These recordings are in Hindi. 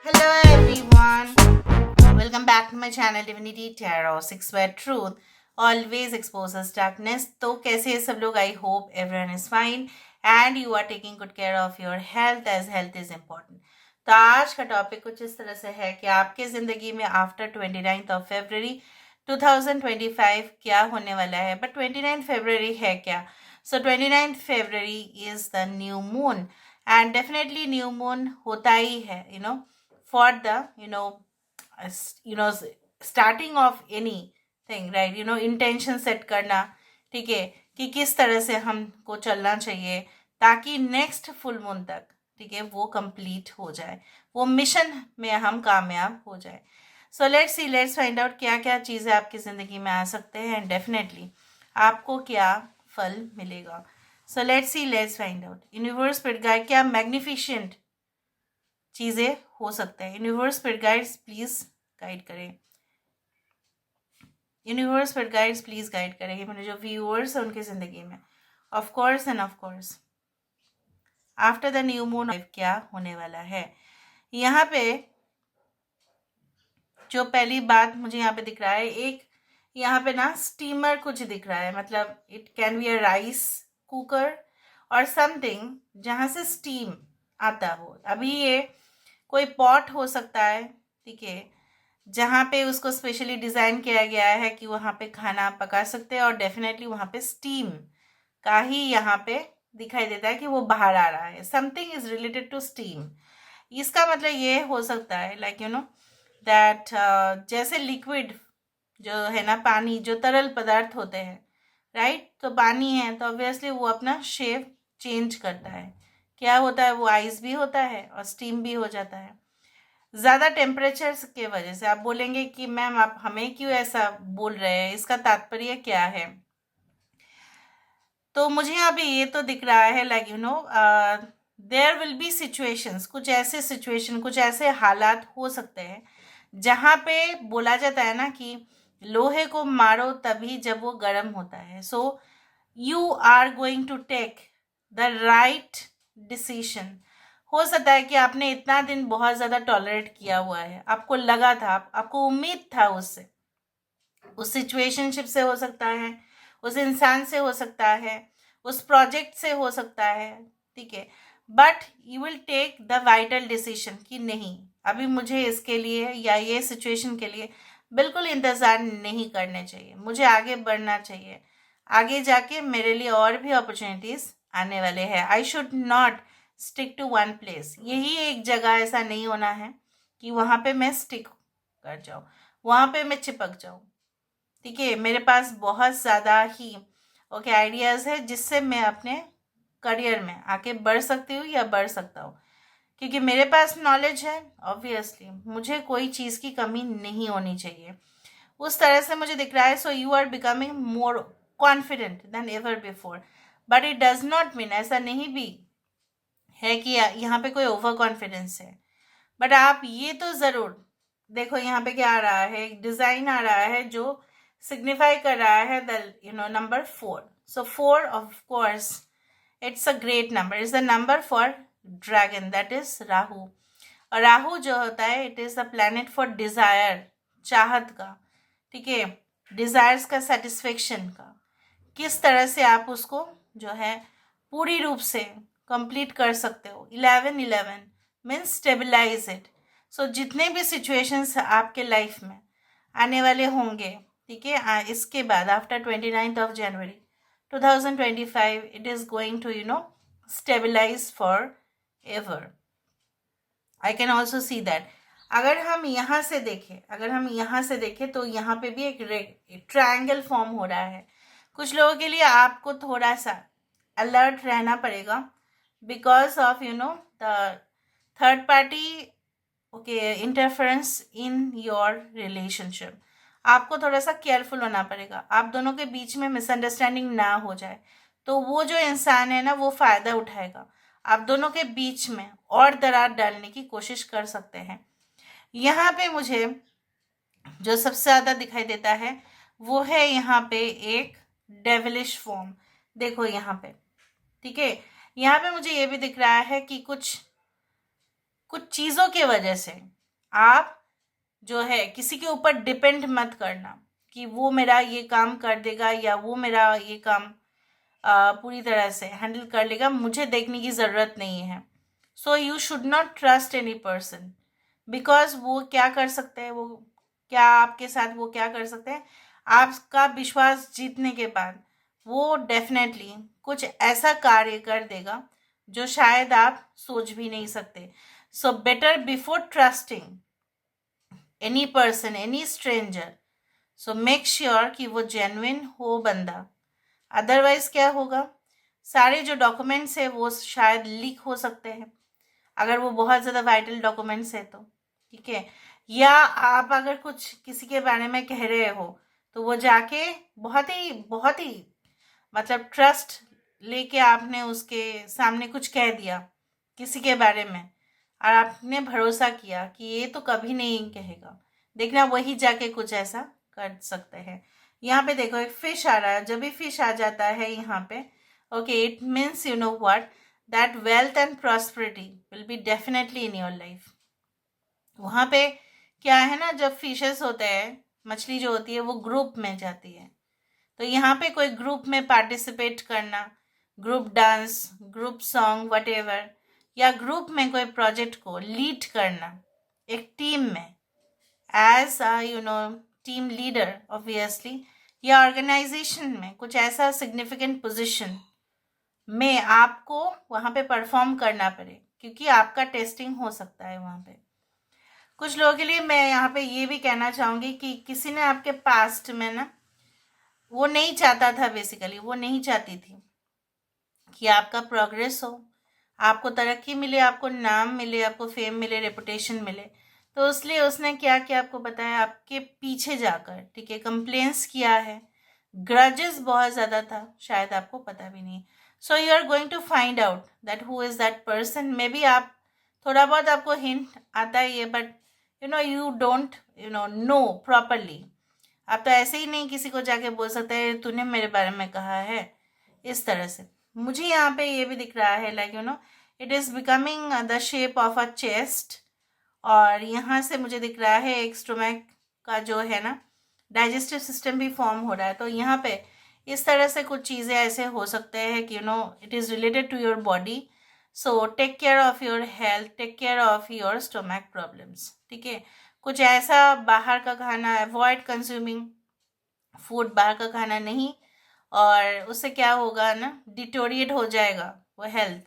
Hello everyone. Welcome back to my channel Divinity Tarot 6 where truth always exposes darkness. तो कैसे हैं सब लोग? I hope everyone is fine and you are taking good care of your health as health is important. तो आज का टॉपिक कुछ इस तरह से है कि आपके ज़िंदगी में आफ्टर 29th ऑफ फरवरी 2025 क्या होने वाला है. बट 29 फरवरी है क्या? So 29 February is the new moon and definitely new moon होता ही है for the starting of anything, right? intention set करना, ठीक है, कि किस तरह से हमको चलना चाहिए ताकि नेक्स्ट फुल मून तक, ठीक है, वो कंप्लीट हो जाए, वो मिशन में हम कामयाब हो जाए. सो लेट्स फाइंड आउट क्या क्या चीज़ें आपकी ज़िंदगी में आ सकते हैं एंड डेफिनेटली आपको क्या फल मिलेगा. So let's find out. Universe spirit guide क्या मैग्निफिशेंट चीज़ें हो सकते हैं. Universe spirit guides please guide करें. Universe spirit guides please guide करेंगे मेरे जो व्यूअर्स हैं उनकी ज़िंदगी में. Of course and of course after the new moon क्या होने वाला है. यहाँ पे जो पहली बात मुझे यहाँ पे दिख रहा है, एक यहाँ पे ना स्टीमर कुछ दिख रहा है, मतलब it can be a rice cooker और समथिंग जहाँ से स्टीम आता हो. अभी ये कोई पॉट हो सकता है, ठीक है, जहाँ पे उसको स्पेशली डिज़ाइन किया गया है कि वहाँ पे खाना पका सकते हैं और डेफिनेटली वहाँ पे स्टीम का ही यहाँ पे दिखाई देता है कि वो बाहर आ रहा है. Something is related to steam. इसका मतलब ये हो सकता है लाइक दैट जैसे लिक्विड जो है ना, पानी, जो तरल पदार्थ होते हैं, राइट, तो पानी है तो ऑब्वियसली वो अपना शेप चेंज करता है. क्या होता है, वो आइस भी होता है और स्टीम भी हो जाता है. ज़्यादा टेम्परेचर के वजह से आप बोलेंगे कि मैम आप हमें क्यों ऐसा बोल रहे हैं, इसका तात्पर्य क्या है. तो मुझे अभी ये तो दिख रहा है like there will be situations, कुछ ऐसे सिचुएशन, कुछ ऐसे हालात हो सकते हैं जहाँ पे बोला जाता है ना कि लोहे को मारो तभी जब वो गर्म होता है. So you are going to take the right decision. हो सकता है कि आपने इतना दिन बहुत ज़्यादा टॉलरेट किया हुआ है, आपको लगा था, आपको उम्मीद था उससे, उस सिचुएशनशिप से हो सकता है, उस इंसान से हो सकता है, उस प्रोजेक्ट से हो सकता है, ठीक है, but you will take the vital decision कि नहीं, अभी मुझे इसके लिए या ये सिचुएशन के लिए बिल्कुल इंतज़ार नहीं करने चाहिए, मुझे आगे बढ़ना चाहिए. आगे जाके मेरे लिए और भी अपॉर्चुनिटीज़ आने वाले हैं. I should not stick to one place. यही एक जगह ऐसा नहीं होना है कि वहाँ पे मैं स्टिक कर जाऊँ, वहाँ पे मैं चिपक जाऊँ, ठीक है. मेरे पास बहुत ज़्यादा ही आइडियाज़ है जिससे मैं अपने करियर में आगे बढ़ सकती हूँ या बढ़ सकता हूँ, क्योंकि मेरे पास नॉलेज है. ऑब्वियसली मुझे कोई चीज़ की कमी नहीं होनी चाहिए. उस तरह से मुझे दिख रहा है. So you are becoming more confident than ever before. But it does not mean, ऐसा नहीं भी है कि यहाँ पे कोई ओवर कॉन्फिडेंस है. बट आप ये तो ज़रूर देखो, यहाँ पे क्या आ रहा है, एक डिज़ाइन आ रहा है जो सिग्निफाई कर रहा है the number 4. So 4 of course it's a great number, is the number for dragon, that is Rahu. और राहु जो होता है, it is the planet for desire, चाहत का, ठीक है, डिज़ायर्स का, सेटिस्फेक्शन का. किस तरह से आप उसको जो है पूरी रूप से कंप्लीट कर सकते हो. 11 मीन्स स्टेबलाइज इट. सो जितने भी सिचुएशंस आपके लाइफ में आने वाले होंगे, ठीक है, इसके बाद after 29th of January 2025 it is going to stabilise forever. I can also see that. अगर हम यहाँ से देखें तो यहाँ पे भी एक ट्रायंगल फॉर्म हो रहा है. कुछ लोगों के लिए आपको थोड़ा सा अलर्ट रहना पड़ेगा because of the third party interference in your relationship. आपको थोड़ा सा केयरफुल होना पड़ेगा. आप दोनों के बीच में मिसअंडरस्टैंडिंग ना हो जाए, तो वो जो इंसान है ना, वो फ़ायदा उठाएगा. आप दोनों के बीच में और दरार डालने की कोशिश कर सकते हैं. यहाँ पे मुझे जो सबसे ज़्यादा दिखाई देता है वो है यहाँ पे एक डेविलिश फॉर्म. देखो यहाँ पे, ठीक है, यहाँ पे मुझे ये भी दिख रहा है कि कुछ चीज़ों की वजह से आप जो है किसी के ऊपर डिपेंड मत करना कि वो मेरा ये काम कर देगा या वो मेरा ये काम पूरी तरह से हैंडल कर लेगा, मुझे देखने की ज़रूरत नहीं है। So you should not trust any person, because वो क्या कर सकते हैं, वो क्या आपके साथ वो क्या कर सकते हैं, आपका विश्वास जीतने के बाद वो डेफिनेटली कुछ ऐसा कार्य कर देगा जो शायद आप सोच भी नहीं सकते। So better before trusting any person, any stranger, so make sure कि वो जेन्युइन हो बंदा। अदरवाइज क्या होगा, सारे जो डॉक्यूमेंट्स है वो शायद लीक हो सकते हैं, अगर वो बहुत ज़्यादा वाइटल डॉक्यूमेंट्स है तो, ठीक है। या आप अगर कुछ किसी के बारे में कह रहे हो तो वो जाके बहुत ही मतलब ट्रस्ट लेके आपने उसके सामने कुछ कह दिया किसी के बारे में, और आपने भरोसा किया कि ये तो कभी नहीं कहेगा, देखना वही जाके कुछ ऐसा कर सकते हैं। यहाँ पे देखो एक फिश आ रहा है, जब भी फिश आ जाता है यहाँ पे, okay, it means you know what, that wealth and prosperity will be definitely in your life. वहाँ पे क्या है ना, जब फिशेस होते हैं, मछली जो होती है वो ग्रुप में जाती है, तो यहाँ पे कोई ग्रुप में पार्टिसिपेट करना, group dance, group song, whatever, या ग्रुप में कोई प्रोजेक्ट को लीड करना एक टीम में, as you know team leader obviously, या ऑर्गेनाइजेशन में कुछ ऐसा सिग्निफिकेंट पोजीशन में आपको वहाँ पे परफॉर्म करना पड़े, क्योंकि आपका टेस्टिंग हो सकता है वहाँ पे। कुछ लोगों के लिए मैं यहाँ पे ये भी कहना चाहूँगी कि किसी ने आपके पास्ट में ना, वो नहीं चाहता था, बेसिकली वो नहीं चाहती थी कि आपका प्रोग्रेस हो, आपको तरक्की मिले, आपको नाम मिले, आपको फेम मिले, रेपुटेशन मिले, तो इसलिए उसने क्या किया आपको बताया, आपके पीछे जाकर, ठीक है, कंप्लेंट्स किया है, ग्रजेस बहुत ज़्यादा था, शायद आपको पता भी नहीं। So you are going to find out that who is that person. Maybe आप थोड़ा बहुत आपको हिंट आता ही है, but you don't know properly. आप तो ऐसे ही नहीं किसी को जाके बोल सकते हैं तूने मेरे बारे में कहा है, इस तरह से। मुझे यहाँ पे ये भी दिख रहा है, like it is becoming the shape of a chest, और यहाँ से मुझे दिख रहा है एक स्टोमक का जो है ना डाइजेस्टिव सिस्टम भी फॉर्म हो रहा है। तो यहाँ पे इस तरह से कुछ चीज़ें ऐसे हो सकते हैं कि it is related to your body. So take care of your health, take care of your stomach problems, ठीक है। कुछ ऐसा बाहर का खाना अवॉइड, कंज्यूमिंग फूड, बाहर का खाना नहीं, और उससे क्या होगा ना, डिटोरिएट हो जाएगा वो हेल्थ,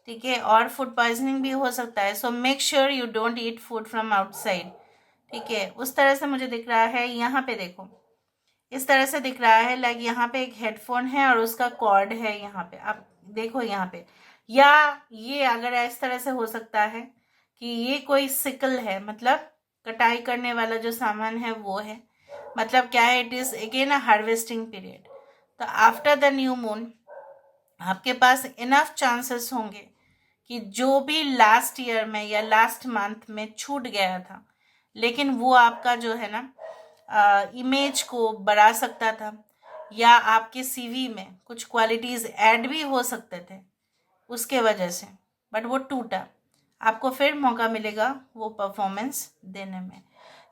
ठीक है, और फूड पॉइजनिंग भी हो सकता है। So make sure you don't eat food from outside, ठीक है। उस तरह से मुझे दिख रहा है, यहाँ पे देखो इस तरह से दिख रहा है, लाइक यहाँ पे एक हेडफोन है और उसका कॉर्ड है, यहाँ पे आप देखो यहाँ पे, या ये अगर इस तरह से हो सकता है कि ये कोई सिकल है, मतलब कटाई करने वाला जो सामान है वो है, मतलब क्या है, it is again a harvesting period. तो आफ्टर द न्यू मून आपके पास इनफ चांसेस होंगे कि जो भी लास्ट ईयर में या लास्ट मंथ में छूट गया था, लेकिन वो आपका जो है ना इमेज को बढ़ा सकता था, या आपके सीवी में कुछ क्वालिटीज़ ऐड भी हो सकते थे उसके वजह से, बट वो टूटा, आपको फिर मौका मिलेगा वो परफॉर्मेंस देने में।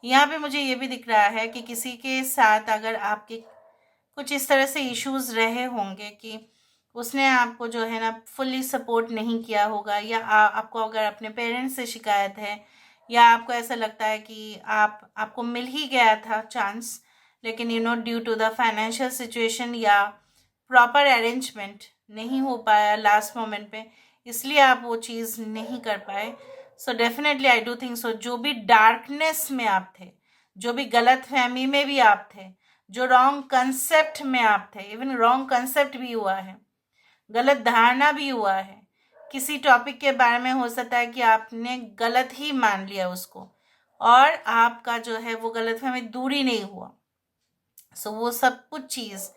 यहाँ पे मुझे ये भी दिख रहा है कि किसी के साथ अगर आपके कुछ इस तरह से इश्यूज रहे होंगे कि उसने आपको जो है ना फुल्ली सपोर्ट नहीं किया होगा, या आपको अगर अपने पेरेंट्स से शिकायत है, या आपको ऐसा लगता है कि आपको मिल ही गया था चांस, लेकिन due to the financial situation या प्रॉपर अरेंजमेंट नहीं हो पाया लास्ट मोमेंट पे, इसलिए आप वो चीज़ नहीं कर पाए। So definitely I do think so, जो भी डार्कनेस में आप थे, जो भी गलत फहमी में भी आप थे, जो रॉन्ग कंसेप्ट में आप थे, इवन रॉन्ग कंसेप्ट भी हुआ है, गलत धारणा भी हुआ है, किसी टॉपिक के बारे में हो सकता है कि आपने गलत ही मान लिया उसको, और आपका जो है वो गलतफहमी दूर ही नहीं हुआ। सो वो सब कुछ चीज़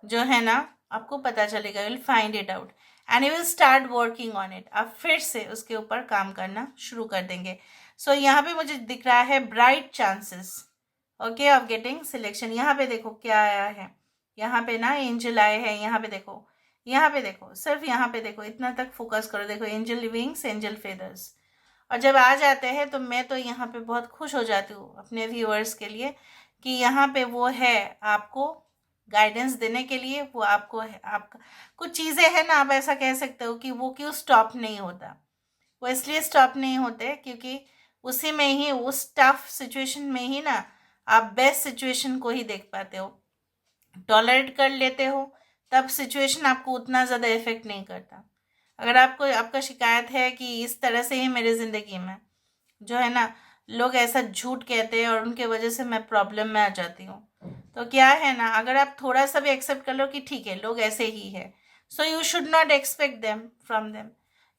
जो है ना आपको पता चलेगा, will find it out and you will start working on it. आप फिर से उसके ऊपर काम करना शुरू कर देंगे। सो यहाँ पे मुझे दिख रहा है bright chances, okay, of getting selection. यहाँ पे देखो क्या आया है, यहाँ पे ना एंजल आए हैं, यहाँ पे देखो, यहाँ पे देखो, सिर्फ यहाँ पे देखो, इतना तक फोकस करो, देखो एंजल विंग्स, एंजल फेदर्स, और जब आ जाते हैं तो मैं तो यहाँ पे बहुत खुश हो जाती हूँ अपने व्यूअर्स के लिए कि यहाँ पे वो है आपको गाइडेंस देने के लिए, वो आपको है आपका कुछ चीज़ें हैं ना, आप ऐसा कह सकते हो कि वो क्यों स्टॉप नहीं होता। वो इसलिए स्टॉप नहीं होते क्योंकि उसी में ही, उस टफ सिचुएशन में ही ना, आप बेस्ट सिचुएशन को ही देख पाते हो, टॉलरेट कर लेते हो, तब सिचुएशन आपको उतना ज़्यादा इफेक्ट नहीं करता। अगर आपको आपका शिकायत है कि इस तरह से ही मेरी ज़िंदगी में जो है ना, लोग ऐसा झूठ कहते हैं और उनके वजह से मैं प्रॉब्लम में आ जाती हूँ, तो क्या है ना, अगर आप थोड़ा सा भी एक्सेप्ट कर लो कि ठीक है लोग ऐसे ही है, so you should not expect them from them,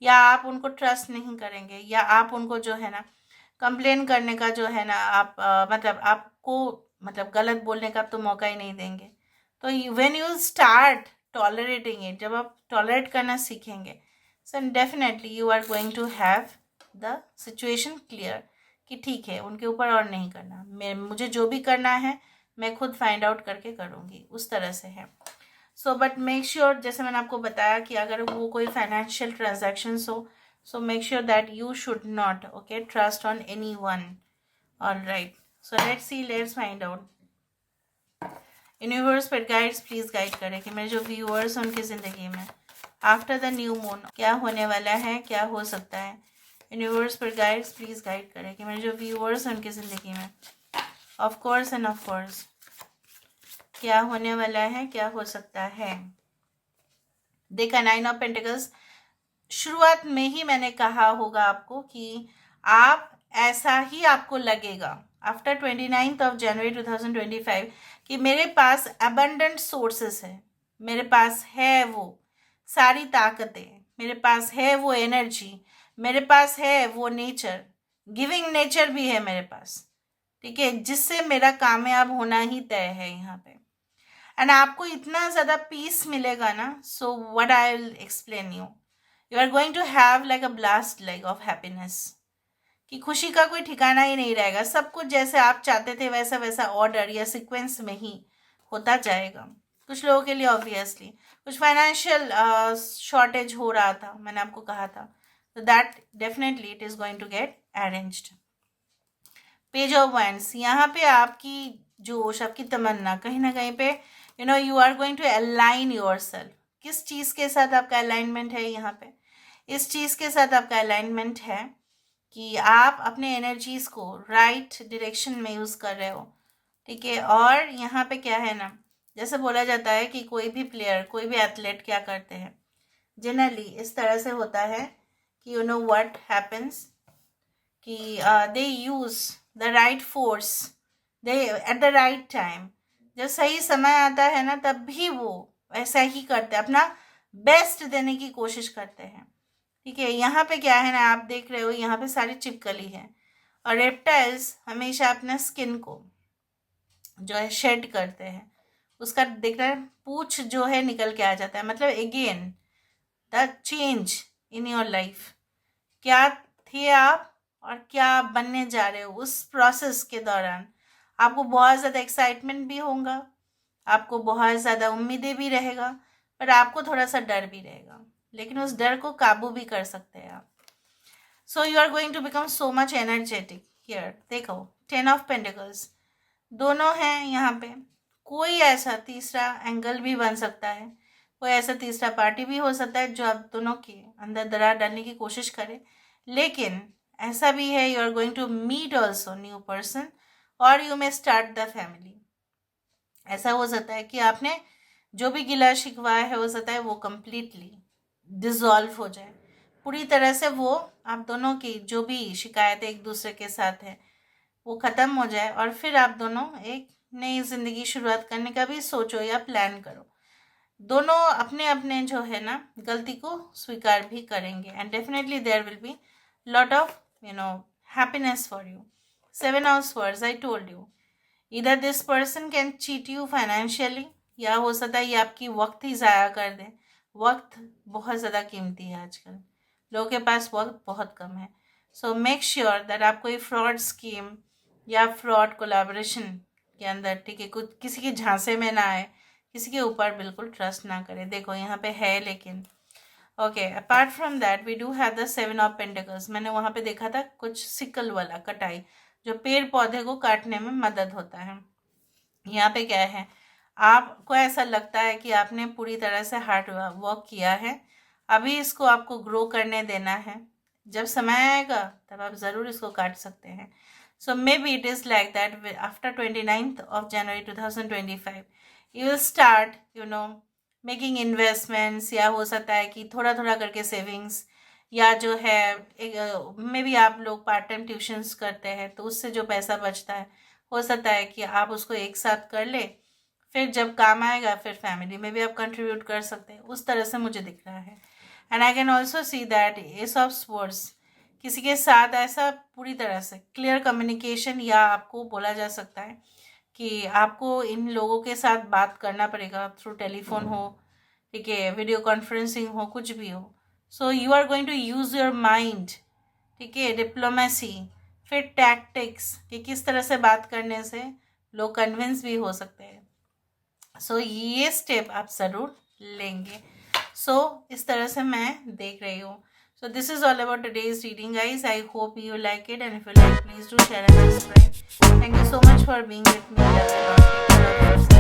या आप उनको ट्रस्ट नहीं करेंगे, या आप उनको जो है ना कंप्लेन करने का जो है ना, आप मतलब आपको मतलब गलत बोलने का आप तो मौका ही नहीं देंगे। तो when you start tolerating it, जब आप टॉलरेट करना सीखेंगे, so definitely you are going to have the situation clear कि ठीक है उनके ऊपर और नहीं करना, मैं मुझे जो भी करना है मैं खुद फाइंड आउट करके करूँगी, उस तरह से है। सो बट मेक श्योर, जैसे मैंने आपको बताया कि अगर वो कोई फाइनेंशियल ट्रांजेक्शन्स हो, so make sure that you should not trust on anyone. All right, so let's find out universe pet guides please guide करें कि मेरे जो व्यूअर्स हैं उनकी ज़िंदगी में आफ्टर द न्यू मून क्या होने वाला है, क्या हो सकता है। Universe pet guides please guide करें कि मेरे जो व्यूअर्स हैं उनकी ज़िंदगी में of course and of course क्या होने वाला है, क्या हो सकता है। देखा 9 ऑफ पेंटिकल्स, शुरुआत में ही मैंने कहा होगा आपको कि आप ऐसा ही आपको लगेगा आफ्टर 29 ऑफ जनवरी 2025 कि मेरे पास अबंडेंट सोर्सेस है, मेरे पास है वो सारी ताकतें, मेरे पास है वो एनर्जी, मेरे पास है वो नेचर, गिविंग नेचर भी है मेरे पास, ठीक है, जिससे मेरा कामयाब होना ही तय है यहाँ पे। एंड आपको इतना ज़्यादा पीस मिलेगा ना, so what I will explain you are going to have like a blast like of happiness, कि खुशी का कोई ठिकाना ही नहीं रहेगा, सब कुछ जैसे आप चाहते थे वैसा वैसा ऑर्डर या सीक्वेंस में ही होता जाएगा। कुछ लोगों के लिए ऑब्वियसली कुछ फाइनेंशियल शॉर्टेज हो रहा था, मैंने आपको कहा था, तो that definitely it is going to get arranged. Page of wands, यहाँ पे आपकी जोश, आपकी तमन्ना कहीं ना कहीं पे you are going to align your self. किस चीज़ के साथ आपका अलाइनमेंट है यहाँ पे, इस चीज़ के साथ आपका अलाइनमेंट है कि आप अपने एनर्जीज को राइट डायरेक्शन में यूज़ कर रहे हो, ठीक है। और यहाँ पे क्या है ना, जैसे बोला जाता है कि कोई भी प्लेयर, कोई भी एथलीट क्या करते हैं, जनरली इस तरह से होता है कि यू नो व्हाट हैपन्स कि they use the right force, they at the right time, जब सही समय आता है ना तब भी वो ऐसा ही करते हैं, अपना बेस्ट देने की कोशिश करते हैं, ठीक है। यहाँ पे क्या है ना, आप देख रहे हो यहाँ पे सारी चिपकली है, और रेप्टाइल्स हमेशा अपने स्किन को जो है शेड करते हैं, उसका देख रहे हैं पूछ जो है निकल के आ जाता है, मतलब again the change in your life, क्या थे आप और क्या आप बनने जा रहे हो, उस प्रोसेस के दौरान आपको बहुत ज़्यादा एक्साइटमेंट भी होगा, आपको बहुत ज़्यादा उम्मीदें भी रहेगा, पर आपको थोड़ा सा डर भी रहेगा, लेकिन उस डर को काबू भी कर सकते हैं आप। So you are going to become so much energetic here. देखो 10 ऑफ पेंटिकल्स दोनों हैं यहाँ पे, कोई ऐसा तीसरा एंगल भी बन सकता है, कोई ऐसा तीसरा पार्टी भी हो सकता है जो आप दोनों के अंदर दरार डालने की कोशिश करे, लेकिन ऐसा भी है you are going to meet also new person, और you may start the family. ऐसा हो सकता है कि आपने जो भी गिला शिकवा है हो सकता है वो कम्प्लीटली डिज़ोल्व हो जाए, पूरी तरह से वो आप दोनों की जो भी शिकायतें एक दूसरे के साथ है वो ख़त्म हो जाए, और फिर आप दोनों एक नई ज़िंदगी शुरुआत करने का भी सोचो या प्लान करो। दोनों अपने अपने जो है ना गलती को स्वीकार भी करेंगे, and definitely there will be lot of happiness for you. 7 of swords, I told you, इधर this person can cheat you financially, या हो सकता है ये आपकी वक्त ही ज़ाया कर दें। वक्त बहुत ज़्यादा कीमती है आजकल, लोगों के पास वक्त बहुत कम है। सो मेक श्योर दैट आप कोई फ्रॉड स्कीम या फ्रॉड कोलैबोरेशन के अंदर, ठीक है, कुछ किसी के झांसे में ना आए, किसी के ऊपर बिल्कुल ट्रस्ट ना करें। देखो यहाँ पे है लेकिन, okay, apart from that we do have the 7 of pentacles. मैंने वहाँ पे देखा था कुछ सिकल वाला कटाई, जो पेड़ पौधे को काटने में मदद होता है। यहाँ पे क्या है, आपको ऐसा लगता है कि आपने पूरी तरह से हार्ड वर्क किया है, अभी इसको आपको ग्रो करने देना है। जब समय आएगा तब आप ज़रूर इसको काट सकते हैं। So may be it is like that after 29th of January 2025 you will start making investments, या हो सकता है कि थोड़ा थोड़ा करके सेविंग्स, या जो है एक मे बी आप लोग पार्ट टाइम ट्यूशन्स करते हैं तो उससे जो पैसा बचता है हो सकता है कि आप उसको एक साथ कर ले, फिर जब काम आएगा फिर फैमिली में भी आप कंट्रीब्यूट कर सकते हैं। उस तरह से मुझे दिख रहा है। And I can also see that S of swords, किसी के साथ ऐसा पूरी तरह से क्लियर कम्युनिकेशन, या आपको बोला जा सकता है कि आपको इन लोगों के साथ बात करना पड़ेगा, थ्रू टेलीफोन हो, ठीक है, वीडियो कॉन्फ्रेंसिंग हो, कुछ भी हो। So you are going to use your mind, ठीक है, डिप्लोमेसी, फिर टैक्टिक्स, कि किस तरह से बात करने से लोग कन्विंस भी हो सकते हैं। सो ये स्टेप आप ज़रूर लेंगे। सो इस तरह से मैं देख रही हूँ। So this is all about today's reading guys. I hope you like it, and if you like, please do share and subscribe. Thank you so much for being with me. Love you a lot. Take care of yourself.